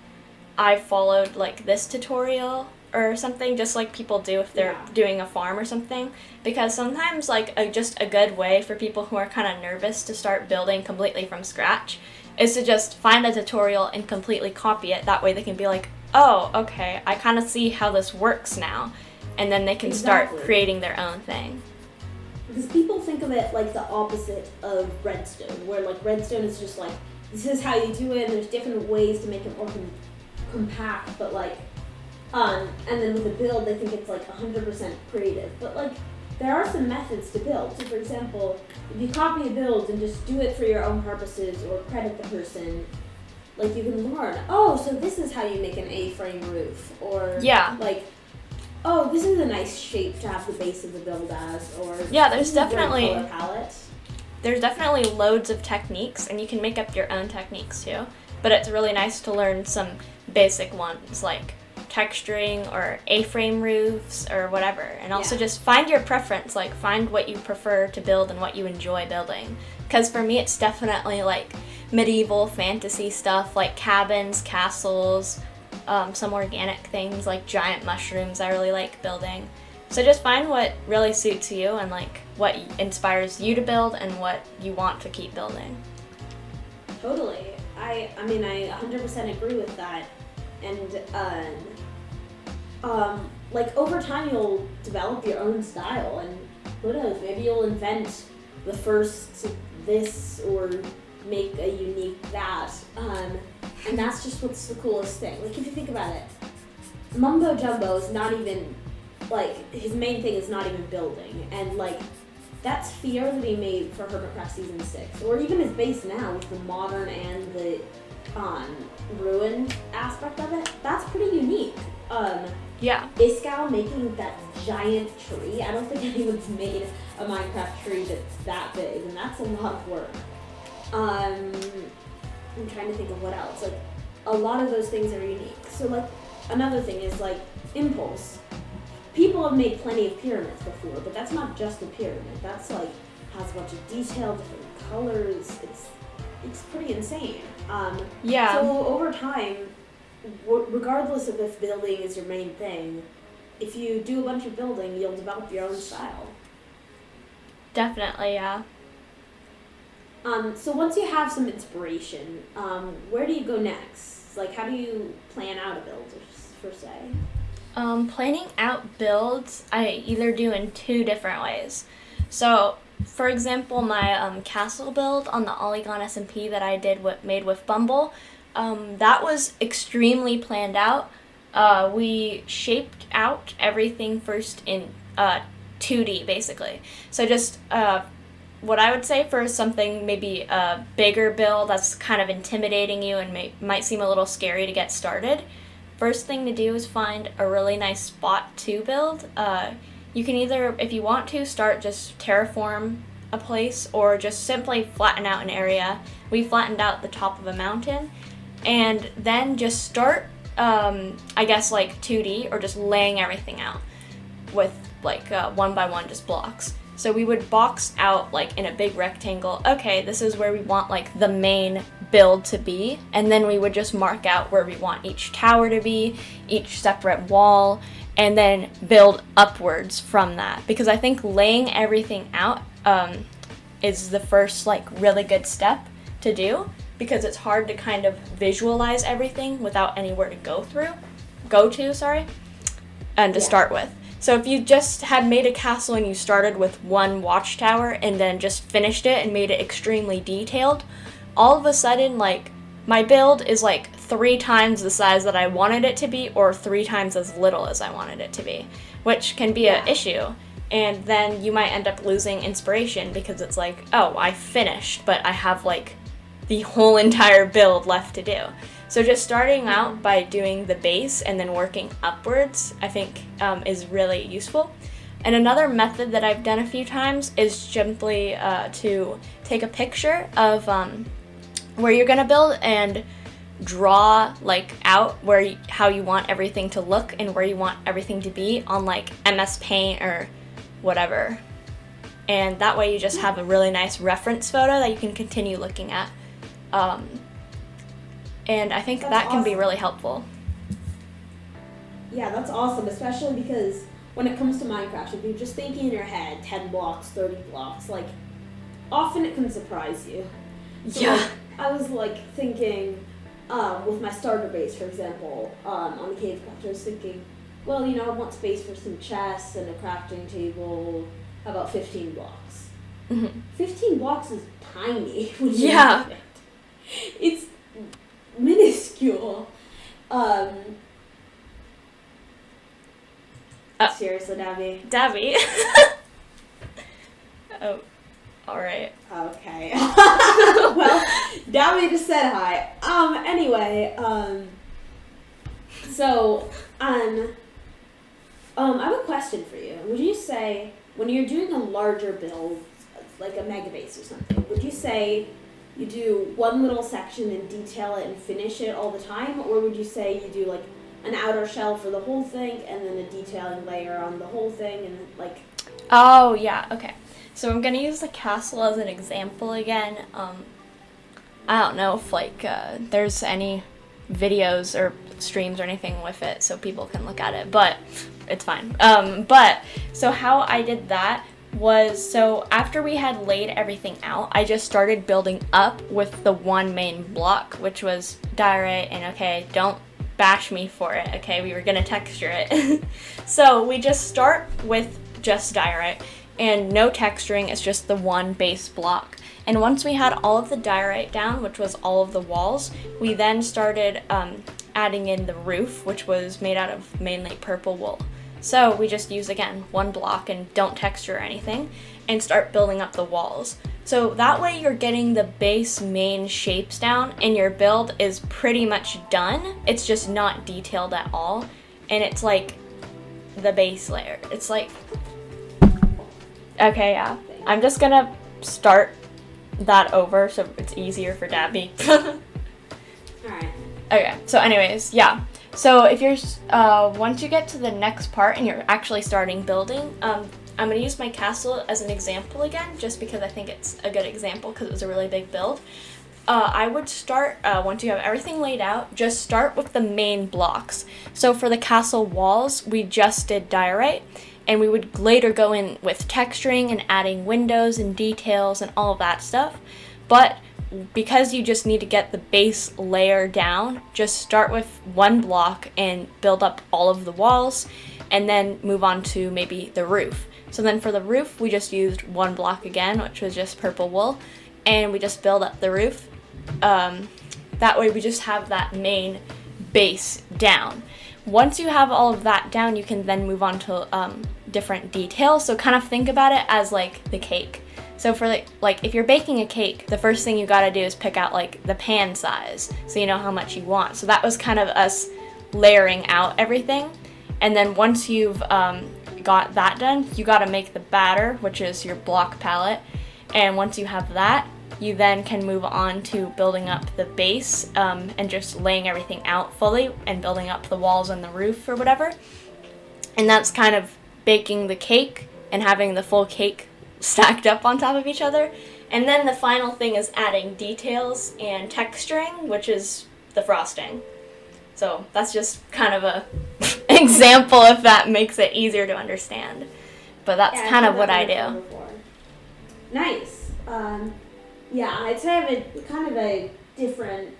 I followed, like, this tutorial or something, just like people do if they're doing a farm or something. Because sometimes, like, just a good way for people who are kind of nervous to start building completely from scratch is to just find a tutorial and completely copy it. That way they can be like, oh, okay, I kind of see how this works now. And then they can start creating their own thing. Because people think of it like the opposite of redstone, where like redstone is just like, this is how you do it, and there's different ways to make it more compact, but like, and then with a build, they think it's like 100% creative. But like, there are some methods to build. So for example, if you copy a build and just do it for your own purposes or credit the person, like you can learn, oh, so this is how you make an A-frame roof, or like, oh, this is a nice shape to have the base of the build as, or there's definitely color palette. There's definitely loads of techniques, and you can make up your own techniques too. But it's really nice to learn some basic ones like texturing or A-frame roofs or whatever, and also just find your preference, like find what you prefer to build and what you enjoy building. Because for me, it's definitely like medieval fantasy stuff, like cabins, castles. Some organic things like giant mushrooms I really like building. So just find what really suits you and like what inspires you to build and what you want to keep building. Totally. I mean, I 100% agree with that. And like over time you'll develop your own style, and who knows, maybe you'll invent the first this or make a unique that. And that's just what's the coolest thing. Like, if you think about it, Mumbo Jumbo is not even, like, his main thing is not even building. And, like, that sphere that he made for Hermitcraft Season 6, or even his base now with the modern and the ruined aspect of it, that's pretty unique. Iskall making that giant tree, I don't think anyone's made a Minecraft tree that's that big, and that's a lot of work. I'm trying to think of what else. Like, a lot of those things are unique. So, like, another thing is, like, Impulse. People have made plenty of pyramids before, but that's not just a pyramid. That's, like, has a bunch of detail, different colors. It's pretty insane. So, over time, regardless of if building is your main thing, if you do a bunch of building, you'll develop your own style. Definitely, yeah. So once you have some inspiration, where do you go next? Like, how do you plan out a build, per se? Planning out builds, I either do in two different ways. So, for example, my castle build on the Olygon SMP that I made with Bumble, that was extremely planned out. We shaped out everything first in 2D, basically. So just what I would say for something maybe a bigger build that's kind of intimidating you and might seem a little scary to get started, first thing to do is find a really nice spot to build. You can either, if you want to, start just terraform a place or just simply flatten out an area. We flattened out the top of a mountain and then just start, I guess, like 2D or just laying everything out with like one by one just blocks. So we would box out like in a big rectangle, okay, this is where we want like the main build to be, and then we would just mark out where we want each tower to be, each separate wall, and then build upwards from that. Because I think laying everything out is the first like really good step to do, because it's hard to kind of visualize everything without anywhere to go to, and to start with. So if you just had made a castle and you started with one watchtower and then just finished it and made it extremely detailed, all of a sudden, like, my build is like 3 times the size that I wanted it to be or 3 times as little as I wanted it to be, which can be an issue. And then you might end up losing inspiration because it's like, oh, I finished, but I have like the whole entire build left to do. So just starting out by doing the base and then working upwards, I think is really useful. And another method that I've done a few times is simply to take a picture of where you're gonna build and draw like out how you want everything to look and where you want everything to be on like MS Paint or whatever. And that way you just have a really nice reference photo that you can continue looking at. And I think that can be really helpful. Yeah, that's awesome, especially because when it comes to Minecraft, if you're just thinking in your head 10 blocks, 30 blocks, like, often it can surprise you. So, yeah. Like, I was, like, thinking, with my starter base, for example, on the cave craft, I was thinking, well, you know, I want space for some chests and a crafting table. How about 15 blocks? Mm-hmm. 15 blocks is tiny. Yeah. It's minuscule. Seriously, Dabby. Oh, alright. Okay. Well, Dabby just said hi. Anyway, so, I have a question for you. Would you say, when you're doing a larger build, like a mega base or something, would you say you do one little section and detail it and finish it all the time, or would you say you do like an outer shell for the whole thing and then a detailing layer on the whole thing and like? Oh yeah, okay. So I'm gonna use the castle as an example again. I don't know if like there's any videos or streams or anything with it so people can look at it, but it's fine. But so how I did that was, so after we had laid everything out, I just started building up with the one main block, which was diorite. And okay, don't bash me for it, okay, we were gonna texture it. So we just start with just diorite and no texturing, it's just the one base block. And once we had all of the diorite down, which was all of the walls, we then started adding in the roof, which was made out of mainly purple wool. So we just use, again, one block and don't texture or anything, and start building up the walls. So that way you're getting the base main shapes down and your build is pretty much done. It's just not detailed at all. And it's like the base layer. It's like, okay, yeah. I'm just gonna start that over so it's easier for Dabby. Alright. Okay, so anyways, yeah. So if you're, once you get to the next part and you're actually starting building, I'm going to use my castle as an example again, just because I think it's a good example because it was a really big build. I would start, once you have everything laid out, just start with the main blocks. So for the castle walls, we just did diorite, and we would later go in with texturing and adding windows and details and all of that stuff. But because you just need to get the base layer down, just start with one block and build up all of the walls, and then move on to maybe the roof. So then for the roof, we just used one block again, which was just purple wool, and we just build up the roof. That way we just have that main base down. Once you have all of that down, you can then move on to different details. So kind of think about it as like the cake. So for like if you're baking a cake, the first thing you gotta do is pick out like the pan size, so you know how much you want. So that was kind of us layering out everything. And then once you've got that done, you gotta make the batter, which is your block palette. And once you have that, you then can move on to building up the base and just laying everything out fully and building up the walls and the roof or whatever. And that's kind of baking the cake and having the full cake stacked up on top of each other. And then the final thing is adding details and texturing, which is the frosting. So that's just kind of a example if that makes it easier to understand. But that's kind of what I do. Nice. Yeah, I'd say I have a kind of a different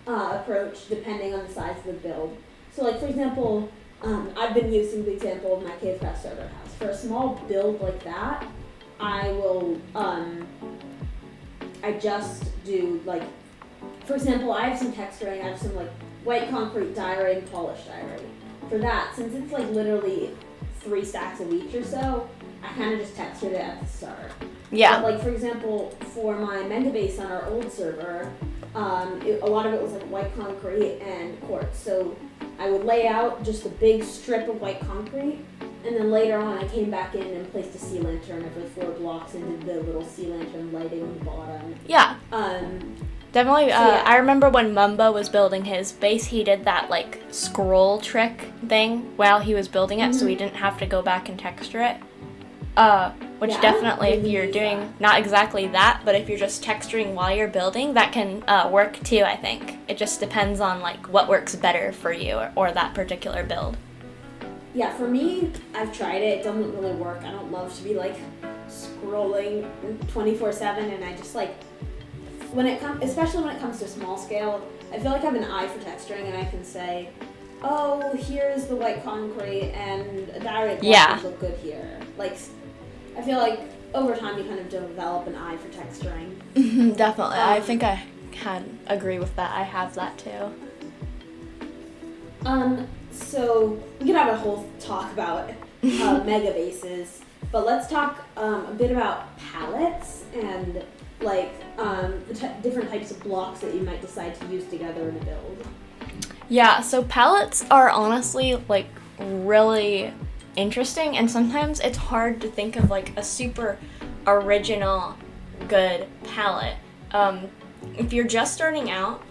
approach depending on the size of the build. So like for example, I've been using the example of my Cave Craft starter house. For a small build like that, I will I just do like, for example, I have some texturing, I have some like white concrete diorite and polished diorite. For that, since it's like literally 3 stacks of each or so, I kind of just textured it at the start. Yeah. But like for example, for my mega base on our old server, a lot of it was like white concrete and quartz. So I would lay out just a big strip of white concrete, and then later on I came back in and placed a sea lantern every 4 blocks and did the little sea lantern lighting on the bottom. Yeah. Definitely. So yeah. I remember when Mumba was building his base, he did that like scroll trick thing while he was building it, so he didn't have to go back and texture it. Which Yeah, definitely, I if you're use doing that. not exactly that, but if you're just texturing while you're building, that can work too, I think. It just depends on like what works better for you or that particular build. Yeah, for me, I've tried it. It doesn't really work. I don't love to be like scrolling 24/7, and I just like especially when it comes to small scale, I feel like I have an eye for texturing, and I can say, oh, here's the white concrete and a diorite block would look good here. Like, I feel like over time you kind of develop an eye for texturing. Definitely. I think I can agree with that. I have that too. So we could have a whole talk about mega bases, but let's talk a bit about palettes and like the different types of blocks that you might decide to use together in a build. Yeah, so palettes are honestly like really interesting, and sometimes it's hard to think of like a super original good palette. If you're just starting out,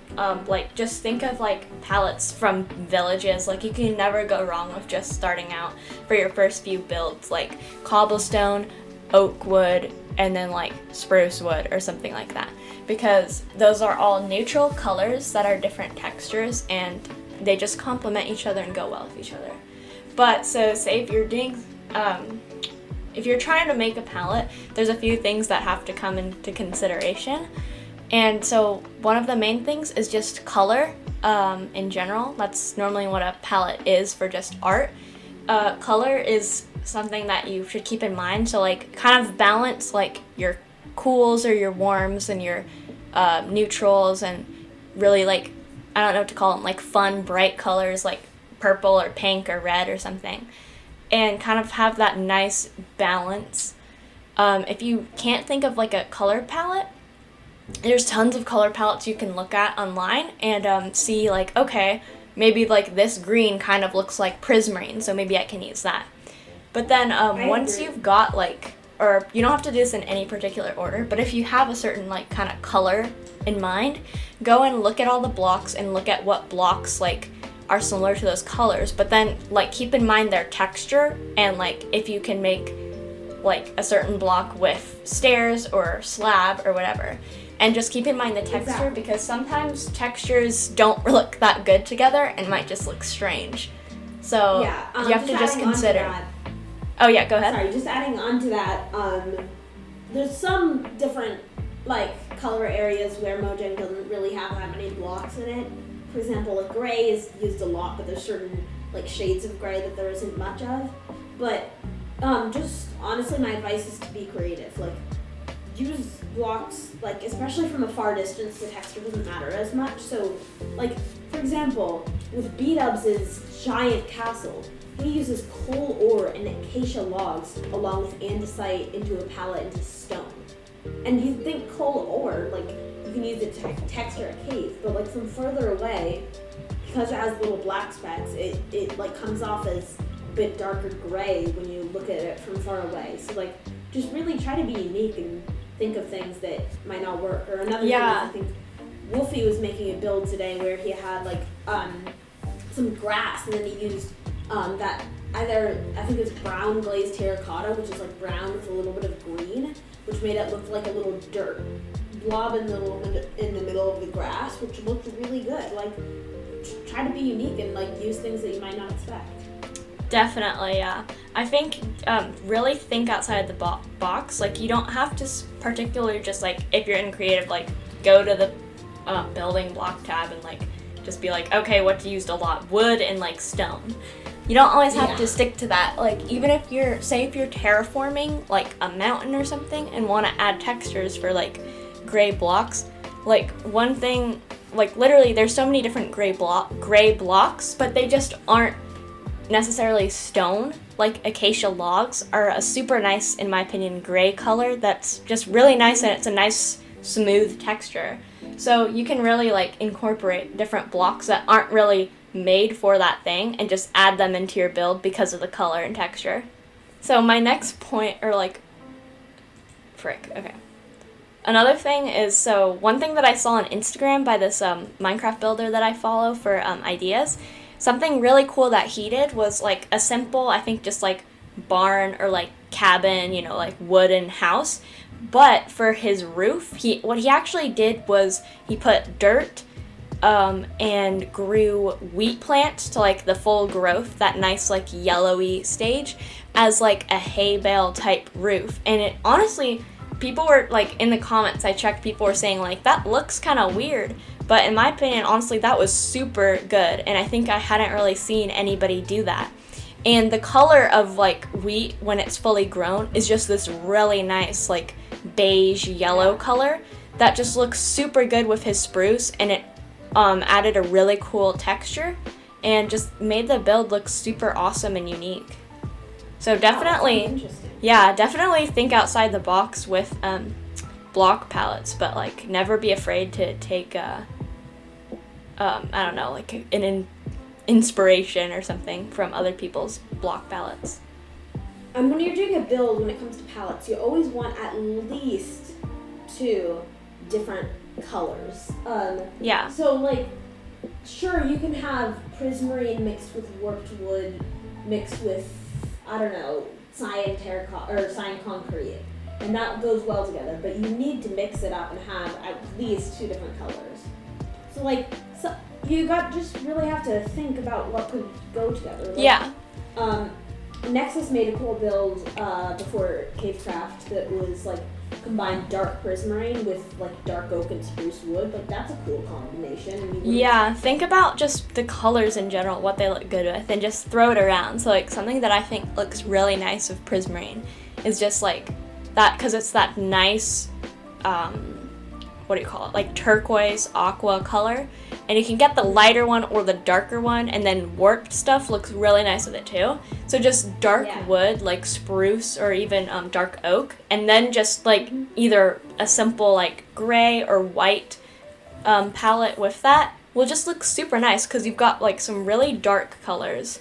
like just think of like palettes from villages. Like you can never go wrong with just starting out for your first few builds, like cobblestone, oak wood, and then like spruce wood or something like that, because those are all neutral colors that are different textures and they just complement each other and go well with each other. But so say if you're doing if you're trying to make a palette, there's a few things that have to come into consideration. And so one of the main things is just color in general. That's normally what a palette is for just art. Color is something that you should keep in mind. So like kind of balance like your cools or your warms and your neutrals, and really like, I don't know what to call them, like fun bright colors like purple or pink or red or something, and kind of have that nice balance. If you can't think of like a color palette, there's tons of color palettes you can look at online and see like, okay, maybe like this green kind of looks like prismarine, so maybe I can use that. But then once you've got like, or you don't have to do this in any particular order, but if you have a certain like kind of color in mind, go and look at all the blocks and look at what blocks like are similar to those colors, but then like keep in mind their texture, and like if you can make like a certain block with stairs or slab or whatever, and just keep in mind the texture. Exactly. Because sometimes textures don't look that good together and might just look strange. So yeah, you have to just consider. Oh yeah, go ahead. Sorry, just adding on to that, there's some different like color areas where Mojang doesn't really have that many blocks in it. For example, like gray is used a lot, but there's certain like shades of gray that there isn't much of. But just honestly, my advice is to be creative. Like use blocks, like especially from a far distance, the texture doesn't matter as much. So like for example, with B-Dubs' giant castle, he uses coal ore and acacia logs along with andesite into a palette into stone. and you think coal ore, like, you can use it to texture a cave, but like from further away, because it has little black specks, it like comes off as a bit darker gray when you look at it from far away. So like, just really try to be unique and think of things that might not work. Or another thing is, I think Wolfie was making a build today where he had like some grass, and then he used that either, I think it's brown glazed terracotta, which is like brown with a little bit of green, which made it look like a little dirt blob in the middle of the grass, which looked really good. Like, try to be unique and like use things that you might not expect. Definitely, yeah. I think really think outside the box. Like, you don't have to particularly just like, if you're in creative, like go to the building block tab and like just be like, okay, what used a lot? Wood and like stone. You don't always have to stick to that. Like, even if you're terraforming like a mountain or something and want to add textures for like gray blocks, like one thing, like literally there's so many different gray blocks, but they just aren't necessarily stone. Like acacia logs are a super nice, in my opinion, gray color that's just really nice, and it's a nice smooth texture. So you can really like incorporate different blocks that aren't really made for that thing and just add them into your build because of the color and texture. So my next point, or like, another thing is, so one thing that I saw on Instagram by this Minecraft builder that I follow for ideas, something really cool that he did was like a simple, I think just like barn or like cabin, you know, like wooden house. But for his roof, what he actually did was he put dirt and grew wheat plants to like the full growth, that nice like yellowy stage, as like a hay bale type roof. And it honestly, people were like, in the comments I checked, people were saying like, that looks kind of weird, but in my opinion, honestly, that was super good, and I think I hadn't really seen anybody do that. And the color of like wheat when it's fully grown is just this really nice like beige yellow color that just looks super good with his spruce, and it added a really cool texture and just made the build look super awesome and unique. So definitely, definitely think outside the box with block palettes, but like never be afraid to take I don't know, like an inspiration or something from other people's block palettes. And when you're doing a build, when it comes to palettes, you always want at least 2 different colors. So like, sure, you can have prismarine mixed with warped wood, mixed with, I don't know, cyan terracotta or cyan concrete, and that goes well together. But you need to mix it up and have at least 2 different colors. So like, you just really have to think about what could go together. Like, Nexus made a cool build before Cavecraft that was like combined dark prismarine with like dark oak and spruce wood. Like, that's a cool combination. Think about just the colors in general, what they look good with, and just throw it around. So like, something that I think looks really nice with prismarine is just like that, because it's that nice like turquoise aqua color, and you can get the lighter one or the darker one, and then warped stuff looks really nice with it too. So just dark wood like spruce or even dark oak, and then just like either a simple like gray or white palette with that will just look super nice, because you've got like some really dark colors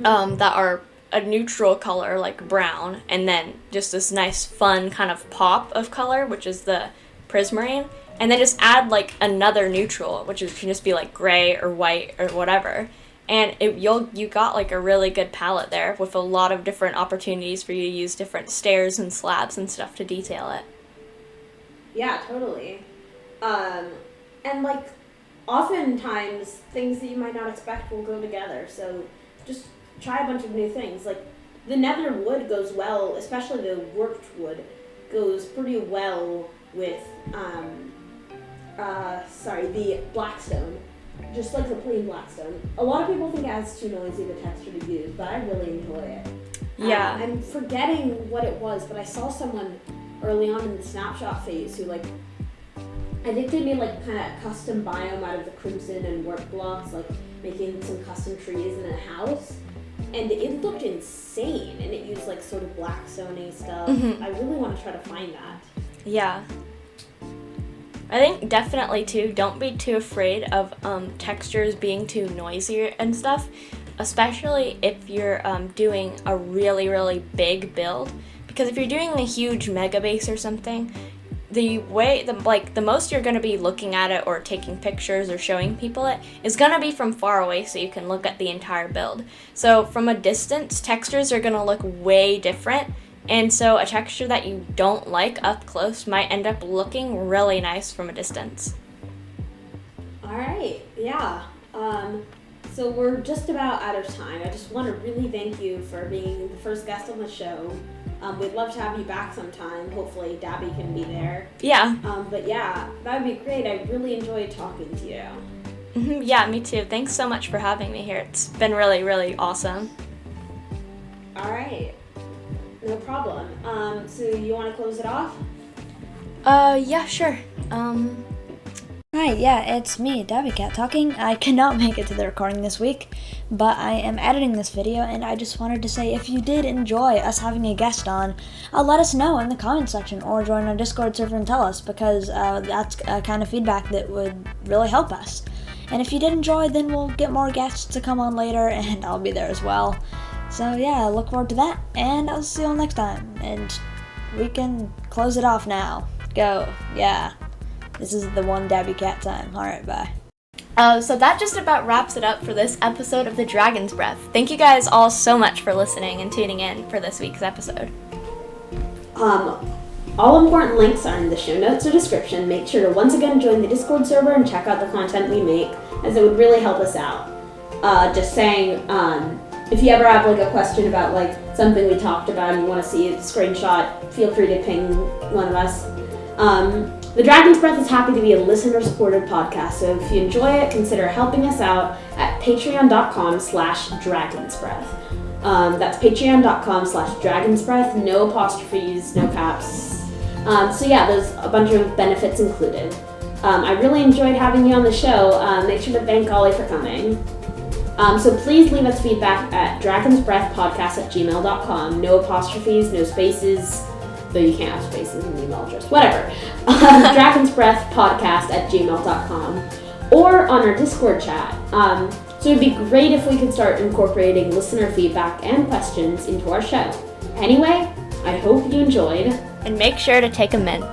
that are a neutral color like brown, and then just this nice fun kind of pop of color, which is the prismarine, and then just add like another neutral, which can just be like gray or white or whatever, and you got like a really good palette there with a lot of different opportunities for you to use different stairs and slabs and stuff to detail it. Yeah, totally. And like, oftentimes things that you might not expect will go together, so just try a bunch of new things. Like, the nether wood goes well, especially the warped wood goes pretty well with the blackstone, just like the plain blackstone. A lot of people think it has too noisy of a texture to use, but I really enjoy it. I'm forgetting what it was, but I saw someone early on in the snapshot phase who like, I think they made like kind of custom biome out of the crimson and warp blocks, like making some custom trees in a house, and it looked insane, and it used like sort of blackstone-y stuff. I really want to try to find that. Yeah. I think definitely too, don't be too afraid of textures being too noisy and stuff, especially if you're doing a really, really big build. Because if you're doing a huge mega base or something, the most you're going to be looking at it or taking pictures or showing people it is going to be from far away, so you can look at the entire build. So from a distance, textures are going to look way different, and so a texture that you don't like up close might end up looking really nice from a distance. All right, yeah. So we're just about out of time. I just want to really thank you for being the first guest on the show. We'd love to have you back sometime. Hopefully Dabby can be there. Yeah. But yeah, that would be great. I really enjoyed talking to you. Mm-hmm. Yeah, me too. Thanks so much for having me here. It's been really, really awesome. All right. No problem. So you want to close it off? Yeah, sure. Hi, yeah, it's me, Dabbycat, talking. I cannot make it to the recording this week, but I am editing this video, and I just wanted to say if you did enjoy us having a guest on, let us know in the comment section or join our Discord server and tell us, because that's a kind of feedback that would really help us. And if you did enjoy, then we'll get more guests to come on later, and I'll be there as well. So yeah, look forward to that, and I'll see you all next time, and we can close it off now. Go, yeah. This is the one Dabbycat time. Alright, bye. So that just about wraps it up for this episode of The Dragon's Breath. Thank you guys all so much for listening and tuning in for this week's episode. All important links are in the show notes or description. Make sure to once again join the Discord server and check out the content we make, as it would really help us out. Just saying, if you ever have like a question about like something we talked about and you want to see a screenshot, feel free to ping one of us. The Dragon's Breath is happy to be a listener-supported podcast, so if you enjoy it, consider helping us out at patreon.com/dragonsbreath. That's patreon.com/dragonsbreath, no apostrophes, no caps. So yeah, there's a bunch of benefits included. I really enjoyed having you on the show. Make sure to thank Ollie for coming. So please leave us feedback at dragonsbreathpodcast@gmail.com. No apostrophes, no spaces. Though you can't have spaces in the email address, whatever. dragonsbreathpodcast@gmail.com, or on our Discord chat. So it'd be great if we could start incorporating listener feedback and questions into our show. Anyway, I hope you enjoyed. And make sure to take a mint.